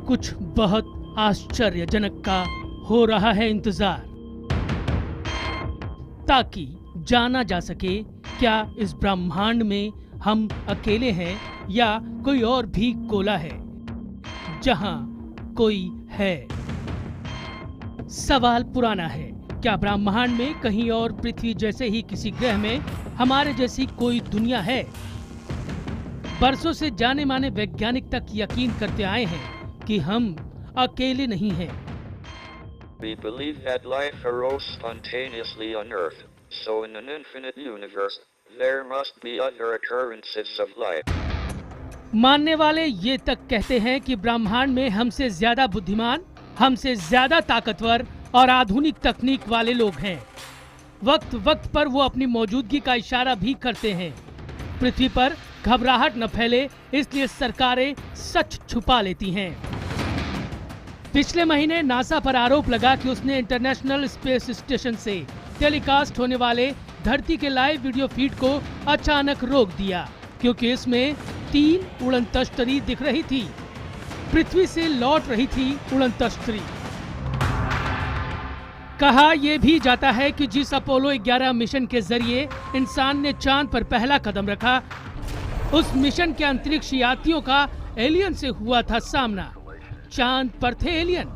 कुछ बहुत आश्चर्यजनक का हो रहा है इंतजार, ताकि जाना जा सके क्या इस ब्रह्मांड में हम अकेले हैं या कोई और भी गोला है जहां कोई है। सवाल पुराना है, क्या ब्रह्मांड में कहीं और पृथ्वी जैसे ही किसी ग्रह में हमारे जैसी कोई दुनिया है? बरसों से जाने माने वैज्ञानिक तक यकीन करते आए हैं कि हम अकेले नहीं हैं। We believe that life arose spontaneously on Earth, so in an infinite universe, there must be other occurrences of life. मानने वाले ये तक कहते हैं कि ब्रह्मांड में हमसे ज्यादा बुद्धिमान, हमसे ज्यादा ताकतवर और आधुनिक तकनीक वाले लोग हैं। वक्त वक्त पर वो अपनी मौजूदगी का इशारा भी करते हैं। पृथ्वी पर घबराहट न फैले, इसलिए सरकारें सच छुपा लेती हैं। पिछले महीने नासा पर आरोप लगा कि उसने इंटरनेशनल स्पेस स्टेशन से टेलीकास्ट होने वाले धरती के लाइव वीडियो फीड को अचानक रोक दिया, क्योंकि इसमें 3 उड़न तश्तरी दिख रही थी। पृथ्वी से लौट रही थी उड़न तश्तरी। कहा यह भी जाता है कि जिस अपोलो 11 मिशन के जरिए इंसान ने चांद पर पहला कदम रखा, उस मिशन के अंतरिक्ष यात्रियों का एलियन से हुआ था सामना। चांद पर थे एलियन।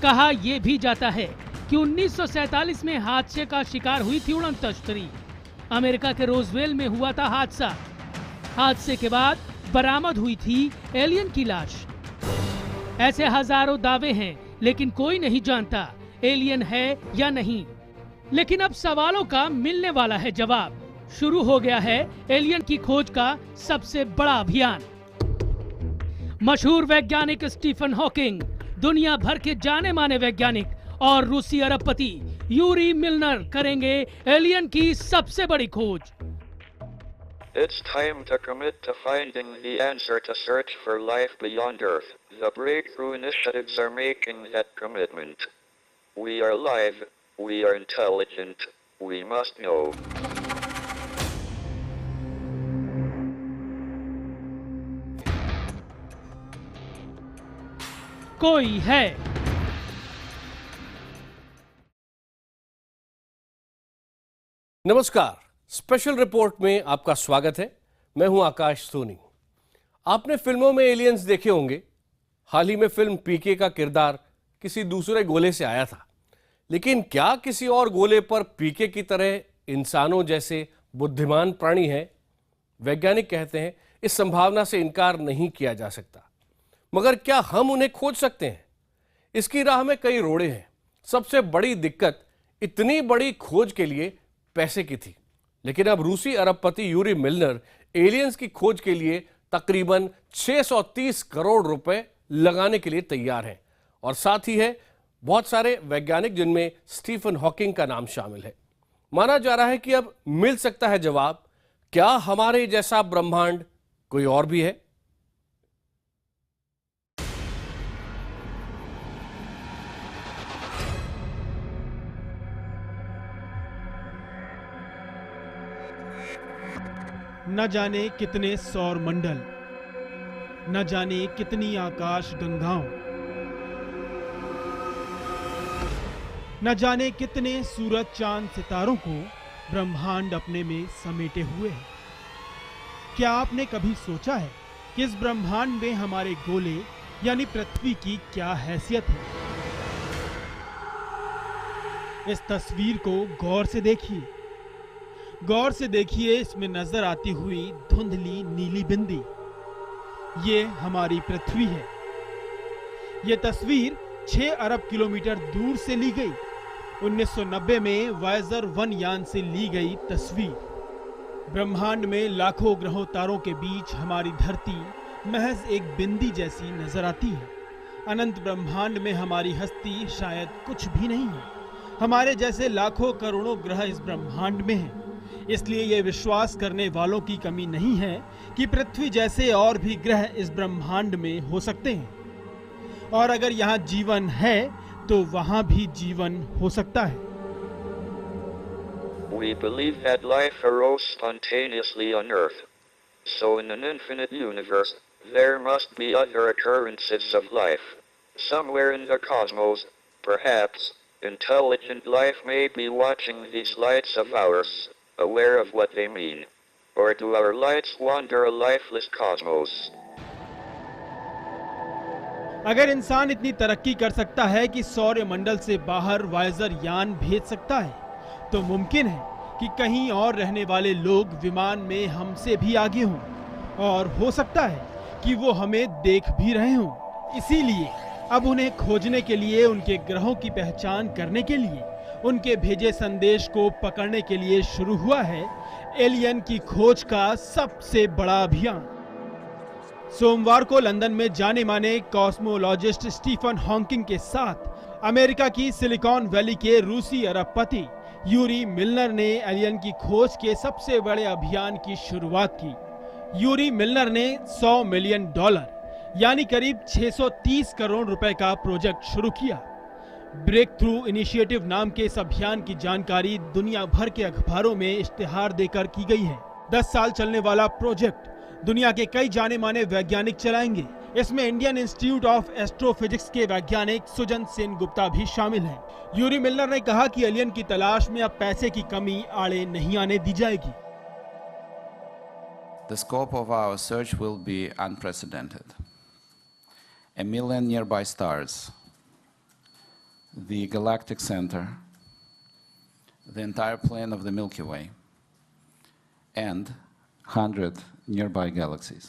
कहा यह भी जाता है कि 1947 में हादसे का शिकार हुई थी उड़न तश्तरी। अमेरिका के रोजवेल में हुआ था हादसा। हादसे के बाद बरामद हुई थी एलियन की लाश। ऐसे हजारों दावे हैं, लेकिन कोई नहीं जानता एलियन है या नहीं। लेकिन अब सवालों का मिलने वाला है जवाब। शुरू हो गया है एलियन की खोज का सबसे बड़ा अभियान। मशहूर वैज्ञानिक स्टीफन हॉकिंग, दुनिया भर के जाने माने वैज्ञानिक और रूसी अरबपति यूरी मिलनर करेंगे एलियन की सबसे बड़ी खोज। It's time to commit to finding the answer to search for life beyond Earth. The breakthrough initiatives are making that commitment. We are alive, we are intelligent, we must know. कोई है। नमस्कार, special report में आपका स्वागत है। मैं हूं आकाश सोनी। आपने फिल्मों में एलियंस देखे होंगे। हाल ही में फिल्म पीके का किरदार किसी दूसरे गोले से आया था, लेकिन क्या किसी और गोले पर पीके की तरह इंसानों जैसे बुद्धिमान प्राणी हैं? वैज्ञानिक कहते हैं इस संभावना से इनकार नहीं किया जा सकता, मगर क्या हम उन्हें खोज सकते हैं? इसकी राह में कई रोड़े हैं। सबसे बड़ी दिक्कत इतनी बड़ी खोज के लिए पैसे की थी, लेकिन अब रूसी अरबपति यूरी मिलनर एलियंस की खोज के लिए तकरीबन 630 करोड़ रुपए लगाने के लिए तैयार हैं। और साथ ही है बहुत सारे वैज्ञानिक, जिनमें स्टीफन हॉकिंग का नाम शामिल है। माना जा रहा है कि अब मिल सकता है जवाब, क्या हमारे जैसा ब्रह्मांड कोई और भी है? न जाने कितने सौर मंडल, न जाने कितनी आकाश गंगाओं, न जाने कितने सूरज चांद सितारों को ब्रह्मांड अपने में समेटे हुए है। क्या आपने कभी सोचा है कि इस ब्रह्मांड में हमारे गोले यानी पृथ्वी की क्या हैसियत है? इस तस्वीर को गौर से देखिए। गौर से देखिए, इसमें नजर आती हुई धुंधली नीली बिंदी, ये हमारी पृथ्वी है। ये तस्वीर 6 अरब किलोमीटर दूर से ली गई। 1990 में वायेजर 1 यान से ली गई तस्वीर। ब्रह्मांड में लाखों ग्रहों तारों के बीच हमारी धरती महज एक बिंदी जैसी नजर आती है। अनंत ब्रह्मांड में हमारी हस्ती शायद कुछ भी नहीं है। हमारे जैसे लाखों करोड़ों ग्रह इस ब्रह्मांड में हैं। इसलिए ये विश्वास करने वालों की कमी नहीं है कि पृथ्वी जैसे और भी ग्रह इस ब्रह्मांड में हो सकते हैं, और अगर यहाँ जीवन है तो वहाँ भी जीवन हो सकता है। We believe that life arose spontaneously on Earth, so in an infinite universe, There must be other occurrences of life. Somewhere in the cosmos, perhaps, intelligent life may be watching these lights of ours, aware of what they mean. Or do our lights wander a lifeless cosmos? अगर इंसान इतनी तरक्की कर सकता है कि सौर मंडल से बाहर वायेजर यान भेज सकता है, तो मुमकिन है कि कहीं और रहने वाले लोग विमान में हमसे भी आगे हों, और हो सकता है कि वो हमें देख भी रहे हों। इसीलिए अब उन्हें खोजने के लिए, उनके ग्रहों की पहचान करने के लिए, उनके भेजे संदेश को पकड़ने के लिए शुरू हुआ है एलियन की खोज का सबसे बड़ा अभियान। सोमवार को लंदन में जाने माने कॉस्मोलॉजिस्ट स्टीफन हॉकिंग के साथ अमेरिका की सिलिकॉन वैली के रूसी अरबपति यूरी मिलनर ने एलियन की खोज के सबसे बड़े अभियान की शुरुआत की। यूरी मिलनर ने $100 मिलियन यानी करीब 630 करोड़ रुपए का प्रोजेक्ट शुरू किया। ब्रेक थ्रू इनिशिएटिव नाम के इस अभियान की जानकारी दुनिया भर के अखबारों में इश्तिहार देकर की गई है। 10 साल चलने वाला प्रोजेक्ट दुनिया के कई जाने माने वैज्ञानिक चलाएंगे। इसमें इंडियन इंस्टीट्यूट ऑफ एस्ट्रोफिजिक्स के वैज्ञानिक सुजन सेन गुप्ता भी शामिल हैं। यूरी मिलनर ने कहा कि एलियन की तलाश में अब पैसे की कमी आड़े नहीं आने दी जाएगी। The scope of our search will be unprecedented. 1 million nearby stars, the galactic center, the entire plane of the Milky Way, and 100 nearby galaxies.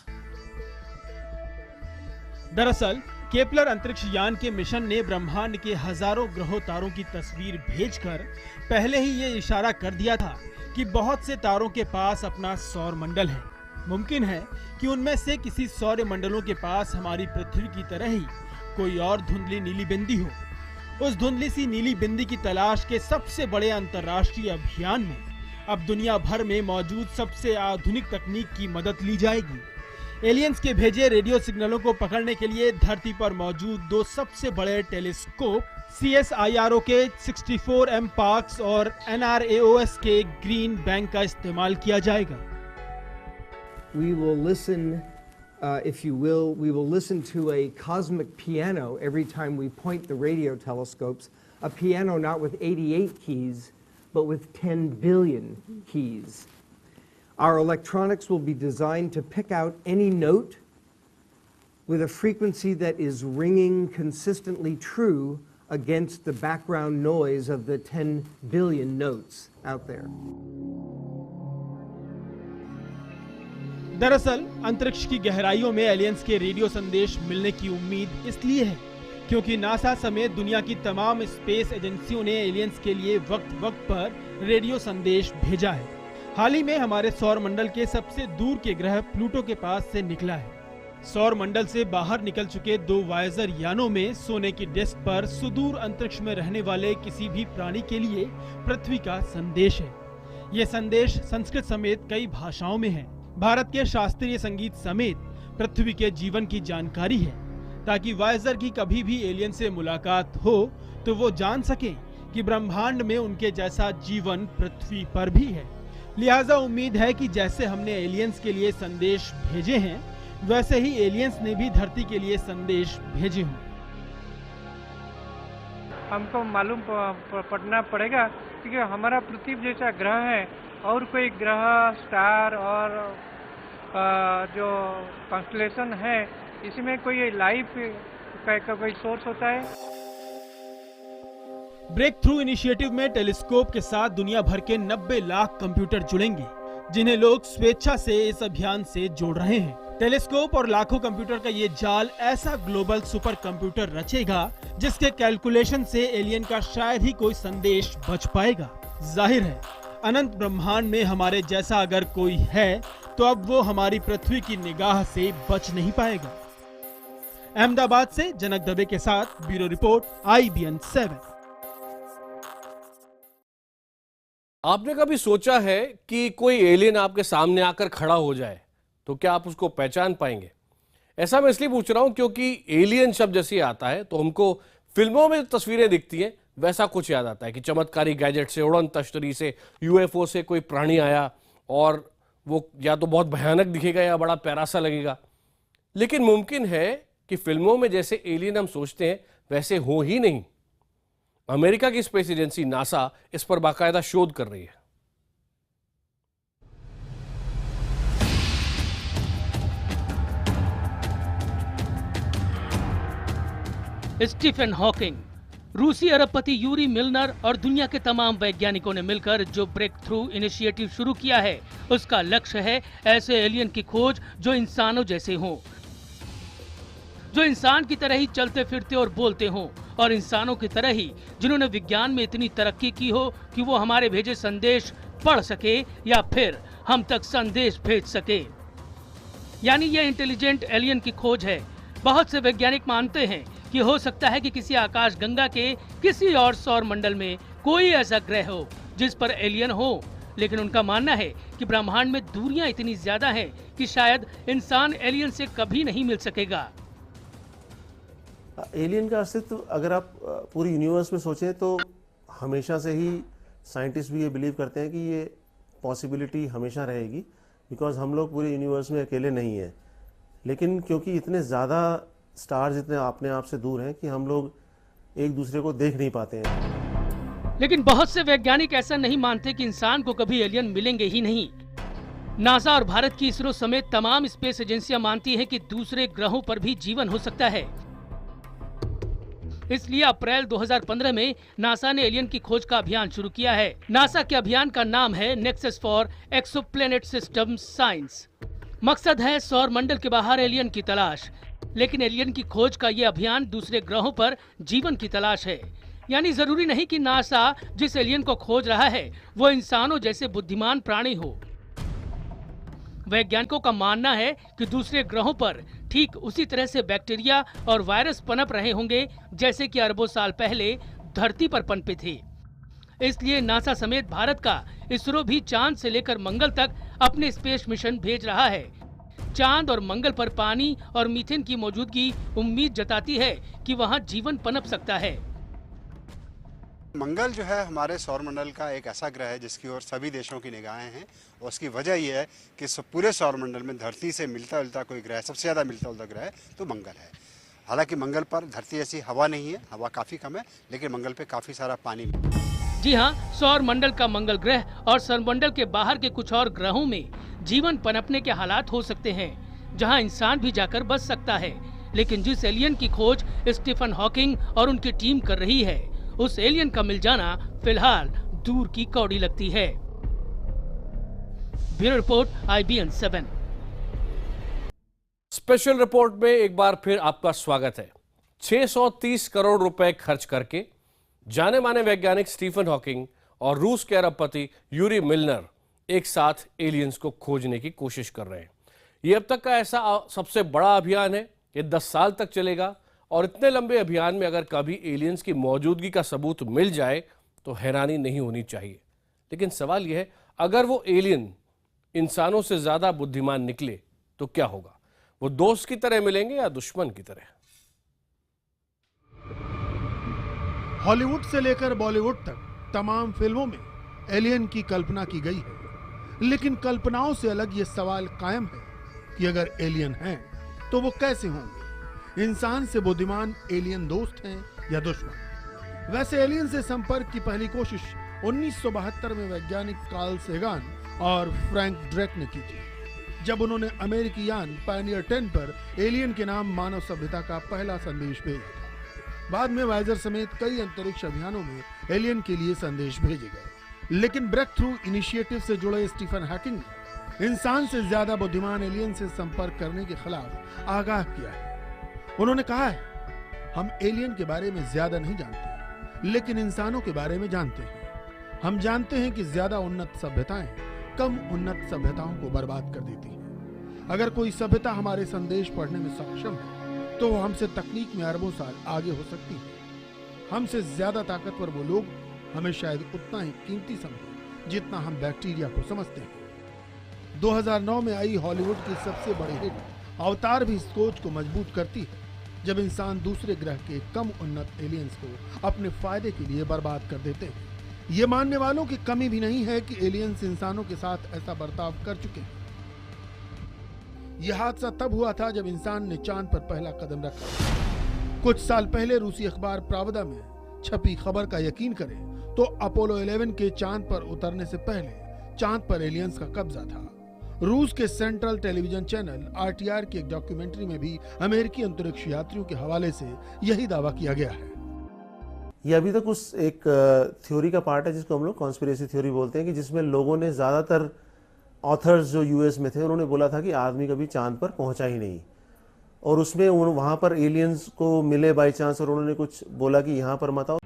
दरअसल केपलर अंतरिक्ष यान के मिशन ने ब्रह्मांड के हजारों ग्रहों तारों की तस्वीर भेजकर पहले ही ये इशारा कर दिया था कि बहुत से तारों के पास अपना सौर मंडल है। मुमकिन है कि उनमें से किसी सौर मंडलों के पास हमारी पृथ्वी की तरह ही कोई और धुंधली नीली बिंदी हो। उस धुंधली सी नीली बिंदी की तलाश के सबसे बड़े अंतर्राष्ट्रीय अभियान में अब दुनिया भर में मौजूद सबसे आधुनिक तकनीक की मदद ली जाएगी। एलियंस के भेजे रेडियो सिग्नलों को पकड़ने के लिए धरती पर मौजूद 2 सबसे बड़े टेलीस्कोप CSIRO के 64M पार्क्स और NRAOS के ग्रीन बैंक का इस्तेमाल किया जाएगा। We will listen, if you will, we will listen to a cosmic piano every time we point the radio telescopes, a piano not with 88 keys, but with 10 billion keys. Our electronics will be designed to pick out any note with a frequency that is ringing consistently true against the background noise of the 10 billion notes out there. दरअसल अंतरिक्ष की गहराइयों में aliens के radio संदेश मिलने की उम्मीद इसलिए है क्योंकि नासा समेत दुनिया की तमाम स्पेस एजेंसियों ने एलियंस के लिए वक्त वक्त पर रेडियो संदेश भेजा है। हाल ही में हमारे सौर मंडल के सबसे दूर के ग्रह प्लूटो के पास से निकला है। सौर मंडल से बाहर निकल चुके 2 वायेजर यानों में सोने की डिस्क पर सुदूर अंतरिक्ष में रहने वाले किसी भी प्राणी के लिए पृथ्वी का संदेश है। ये संदेश संस्कृत समेत कई भाषाओं में है। भारत के शास्त्रीय संगीत समेत पृथ्वी के जीवन की जानकारी है, ताकि वायेजर की कभी भी एलियन से मुलाकात हो तो वो जान सके कि ब्रह्मांड में उनके जैसा जीवन पृथ्वी पर भी है। लिहाजा उम्मीद है कि जैसे हमने एलियंस के लिए संदेश भेजे हैं, वैसे ही एलियंस ने भी धरती के लिए संदेश भेजे हों। हमको मालूम पड़ना पड़ेगा कि हमारा पृथ्वी जैसा ग्रह है और कोई ग्रह, स्टार और जो कॉन्स्टेलेशन है, इसमें कोई लाइफ का कोई सोर्स होता है। ब्रेक थ्रू इनिशिएटिव में टेलीस्कोप के साथ दुनिया भर के 90 लाख कंप्यूटर जुड़ेंगे, जिन्हें लोग स्वेच्छा से इस अभियान से जोड़ रहे हैं। टेलीस्कोप और लाखों कंप्यूटर का ये जाल ऐसा ग्लोबल सुपर कंप्यूटर रचेगा जिसके कैलकुलेशन से एलियन का शायद ही कोई संदेश बच पाएगा। जाहिर है, अनंत ब्रह्मांड में हमारे जैसा अगर कोई है तो अब वो हमारी पृथ्वी की निगाह से बच नहीं पाएगा। अहमदाबाद से जनक दबे के साथ ब्यूरो रिपोर्ट IBN 7। आपने कभी सोचा है कि कोई एलियन आपके सामने आकर खड़ा हो जाए तो क्या आप उसको पहचान पाएंगे? ऐसा मैं इसलिए पूछ रहा हूं क्योंकि एलियन शब्द जैसे आता है तो हमको फिल्मों में तस्वीरें दिखती हैं वैसा कुछ याद आता है कि चमत्कारी गैजेट से, उड़न तश्तरी से, UFO से कोई प्राणी आया और वो या तो बहुत भयानक दिखेगा या बड़ा प्यारा सा लगेगा। लेकिन मुमकिन है कि फिल्मों में जैसे एलियन हम सोचते हैं वैसे हो ही नहीं। अमेरिका की स्पेस एजेंसी नासा इस पर बाकायदा शोध कर रही है। स्टीफन हॉकिंग, रूसी अरबपति यूरी मिलनर और दुनिया के तमाम वैज्ञानिकों ने मिलकर जो ब्रेक थ्रू इनिशिएटिव शुरू किया है, उसका लक्ष्य है ऐसे एलियन की खोज जो इंसानों जैसे हों, जो इंसान की तरह ही चलते फिरते और बोलते हों, और इंसानों की तरह ही जिन्होंने विज्ञान में इतनी तरक्की की हो कि वो हमारे भेजे संदेश पढ़ सके या फिर हम तक संदेश भेज सके। यानी ये इंटेलिजेंट एलियन की खोज है। बहुत से वैज्ञानिक मानते हैं कि हो सकता है कि किसी आकाश गंगा के किसी और सौर मंडल में कोई ऐसा ग्रह हो जिस पर एलियन हो, लेकिन उनका मानना है कि ब्रह्मांड में दूरियां इतनी ज्यादा हैं कि शायद इंसान एलियन से कभी नहीं मिल सकेगा। एलियन का अस्तित्व अगर आप पूरी यूनिवर्स में सोचें तो हमेशा से ही साइंटिस्ट भी ये बिलीव करते हैं कि ये पॉसिबिलिटी हमेशा रहेगी, बिकॉज हम लोग पूरे यूनिवर्स में अकेले नहीं हैं। लेकिन क्योंकि इतने ज़्यादा स्टार्स इतने अपने आप से दूर हैं कि हम लोग एक दूसरे को देख नहीं पाते हैं। लेकिन बहुत से वैज्ञानिक ऐसा नहीं मानते कि इंसान को कभी एलियन मिलेंगे ही नहीं। नासा और भारत की इसरो समेत तमाम स्पेस एजेंसियां मानती हैं कि दूसरे ग्रहों पर भी जीवन हो सकता है। इसलिए अप्रैल 2015 में नासा ने एलियन की खोज का अभियान शुरू किया है। नासा के अभियान का नाम है nexus for exoplanet system science. मकसद है सौर मंडल के बाहर एलियन की तलाश। लेकिन एलियन की खोज का ये अभियान दूसरे ग्रहों पर जीवन की तलाश है। यानी जरूरी नहीं कि नासा जिस एलियन को खोज रहा है वो इंसानों जैसे बुद्धिमान प्राणी हो। वैज्ञानिकों का मानना है कि दूसरे ग्रहों पर ठीक उसी तरह से बैक्टीरिया और वायरस पनप रहे होंगे जैसे कि अरबों साल पहले धरती पर पनपे थे। इसलिए नासा समेत भारत का इसरो भी चांद से लेकर मंगल तक अपने स्पेस मिशन भेज रहा है। चांद और मंगल पर पानी और मीथेन की मौजूदगी उम्मीद जताती है कि वहां जीवन पनप सकता है। मंगल जो है हमारे सौरमंडल का एक ऐसा ग्रह है जिसकी ओर सभी देशों की निगाहें हैं, और उसकी वजह यह है कि पूरे सौरमंडल में धरती से मिलता जुलता कोई ग्रह, सबसे ज़्यादा मिलता जुलता ग्रह तो मंगल है। हालांकि मंगल पर धरती जैसी हवा नहीं है, हवा काफ़ी कम है, लेकिन मंगल पे काफ़ी सारा पानी भी। जी हाँ, सौर मंडल का मंगल ग्रह और सौरमंडल के बाहर के कुछ और ग्रहों में जीवन पनपने के हालात हो सकते हैं जहाँ इंसान भी जाकर बच सकता है। लेकिन जिस एलियन की खोज स्टीफन हॉकिंग और उनकी टीम कर रही है, उस एलियन का मिल जाना फिलहाल दूर की कौड़ी लगती है। Bureau report, IBN 7। Special report में एक बार फिर आपका स्वागत है। 630 करोड़ रुपए खर्च करके जाने माने वैज्ञानिक स्टीफन हॉकिंग और रूस के अरबपति यूरी मिलनर एक साथ एलियंस को खोजने की कोशिश कर रहे हैं। ये अब तक का ऐसा सबसे बड़ा अभियान है। ये 10 साल तक चलेगा, और इतने लंबे अभियान में अगर कभी एलियंस की मौजूदगी का सबूत मिल जाए तो हैरानी नहीं होनी चाहिए। लेकिन सवाल यह है, अगर वो एलियन इंसानों से ज्यादा बुद्धिमान निकले तो क्या होगा? वो दोस्त की तरह मिलेंगे या दुश्मन की तरह? हॉलीवुड से लेकर बॉलीवुड तक तमाम फिल्मों में एलियन की कल्पना की गई है, लेकिन कल्पनाओं से अलग ये सवाल कायम है कि अगर एलियन हैं तो वो कैसे होंगे? इंसान से बुद्धिमान एलियन दोस्त हैं या दुश्मन? वैसे एलियन से संपर्क की पहली कोशिश 1972 में वैज्ञानिक कार्ल सेगान और फ्रैंक ड्रेक ने की थी, जब उन्होंने अमेरिकी यान पायनियर 10 पर एलियन के नाम मानव सभ्यता का पहला संदेश भेजा था। बाद में वाइजर समेत कई अंतरिक्ष अभियानों में एलियन के लिए संदेश भेजे गए। लेकिन ब्रेक थ्रू इनिशिएटिव से जुड़े स्टीफन हॉकिंग ने इंसान से ज्यादा बुद्धिमान एलियन से संपर्क करने के खिलाफ आगाह किया है। उन्होंने कहा है, हम एलियन के बारे में ज्यादा नहीं जानते, लेकिन इंसानों के बारे में जानते हैं। हम जानते हैं कि ज्यादा उन्नत सभ्यताएं कम उन्नत सभ्यताओं को बर्बाद कर देती हैं। अगर कोई सभ्यता हमारे संदेश पढ़ने में सक्षम है तो वो हमसे तकनीक में अरबों साल आगे हो सकती है। हमसे ज्यादा ताकतवर वो लोग हमें शायद उतना ही कीमती समझें जितना हम बैक्टीरिया को समझते हैं। 2009 में आई हॉलीवुड की सबसे बड़ी हिट अवतार भी इस सोच को मजबूत करती है, जब इंसान दूसरे ग्रह के कम उन्नत एलियंस को अपने फायदे के लिए बर्बाद कर देते हैं। ये मानने वालों की कमी भी नहीं है कि एलियंस इंसानों के साथ ऐसा बर्ताव कर चुके हैं। यह हादसा तब हुआ था जब इंसान ने चांद पर पहला कदम रखा। कुछ साल पहले रूसी अखबार प्रावदा में छपी खबर का यकीन करें तो अपोलो 11 के चांद पर उतरने से पहले चांद पर एलियंस का कब्जा था। रूस के सेंट्रल टेलीविजन चैनल RTR की एक डॉक्यूमेंट्री में भी अमेरिकी अंतरिक्ष यात्रियों के हवाले से यही दावा किया गया है। ये अभी तक उस एक थ्योरी का पार्ट है जिसको हम लोग कॉन्स्पिरेसी थ्योरी बोलते हैं, कि जिसमें लोगों ने ज़्यादातर ऑथर्स जो US में थे उन्होंने बोला था कि आदमी कभी चांद पर पहुंचा ही नहीं, और उसमें वहां पर एलियंस को मिले बाई चांस, और उन्होंने कुछ बोला कि यहाँ पर मत आओ।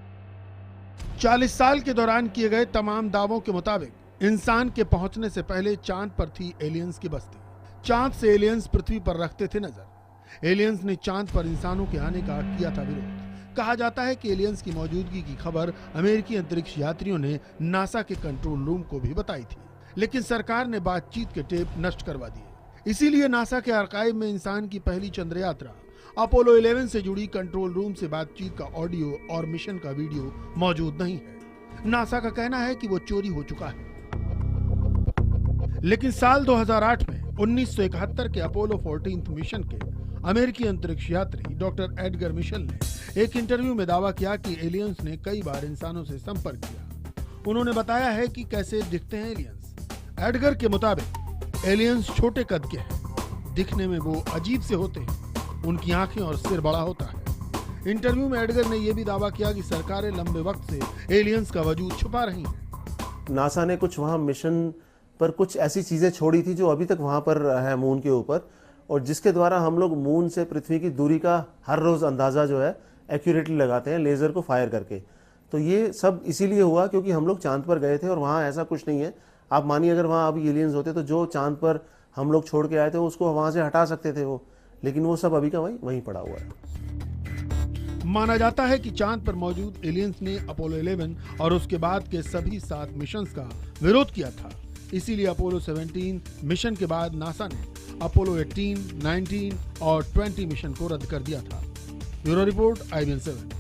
40 साल के दौरान किए गए तमाम दावों के मुताबिक इंसान के पहुंचने से पहले चांद पर थी एलियंस की बस्ती। चांद से एलियंस पृथ्वी पर रखते थे नजर। एलियंस ने चांद पर इंसानों के आने का किया था विरोध। कहा जाता है कि एलियंस की मौजूदगी की खबर अमेरिकी अंतरिक्ष यात्रियों ने नासा के कंट्रोल रूम को भी बताई थी, लेकिन सरकार ने बातचीत के टेप नष्ट करवा दिए। इसीलिए नासा के आर्काइव में इंसान की पहली चंद्र यात्रा अपोलो 11 से जुड़ी कंट्रोल रूम से बातचीत का ऑडियो और मिशन का वीडियो मौजूद नहीं है। नासा का कहना है कि वो चोरी हो चुका है। लेकिन साल 2008 में 1971 के अपोलो 14 मिशन के अमेरिकी अंतरिक्ष यात्री डॉक्टर एडगर मिशेल ने एक इंटरव्यू में दावा किया कि एलियंस ने कई बार इंसानों से संपर्क किया। उन्होंने बताया है कि कैसे दिखते हैं एलियंस। एडगर के मुताबिक एलियंस छोटे कद के हैं, दिखने में वो अजीब से होते हैं, उनकी आंखें और सिर बड़ा होता है। इंटरव्यू में एडगर ने यह भी दावा किया कि सरकारें लंबे वक्त से एलियंस का वजूद छुपा रही हैं। नासा ने कुछ वहाँ मिशन पर कुछ ऐसी चीज़ें छोड़ी थी जो अभी तक वहाँ पर है मून के ऊपर, और जिसके द्वारा हम लोग मून से पृथ्वी की दूरी का हर रोज़ अंदाज़ा जो है एक्यूरेटली लगाते हैं लेज़र को फायर करके। तो ये सब इसीलिए हुआ क्योंकि हम लोग चांद पर गए थे और वहाँ ऐसा कुछ नहीं है। आप मानिए अगर वहाँ अभी एलियंस होते तो जो चांद पर हम लोग छोड़ के आए थे उसको वहाँ से हटा सकते थे वो, लेकिन वो सब अभी का वहीं पड़ा हुआ है। माना जाता है कि चांद पर मौजूद एलियंस ने अपोलो 11 और उसके बाद के सभी 7 मिशंस का विरोध किया था। इसीलिए अपोलो 17 मिशन के बाद नासा ने अपोलो 18, 19 और 20 मिशन को रद्द कर दिया था। Bureau report IBN 7।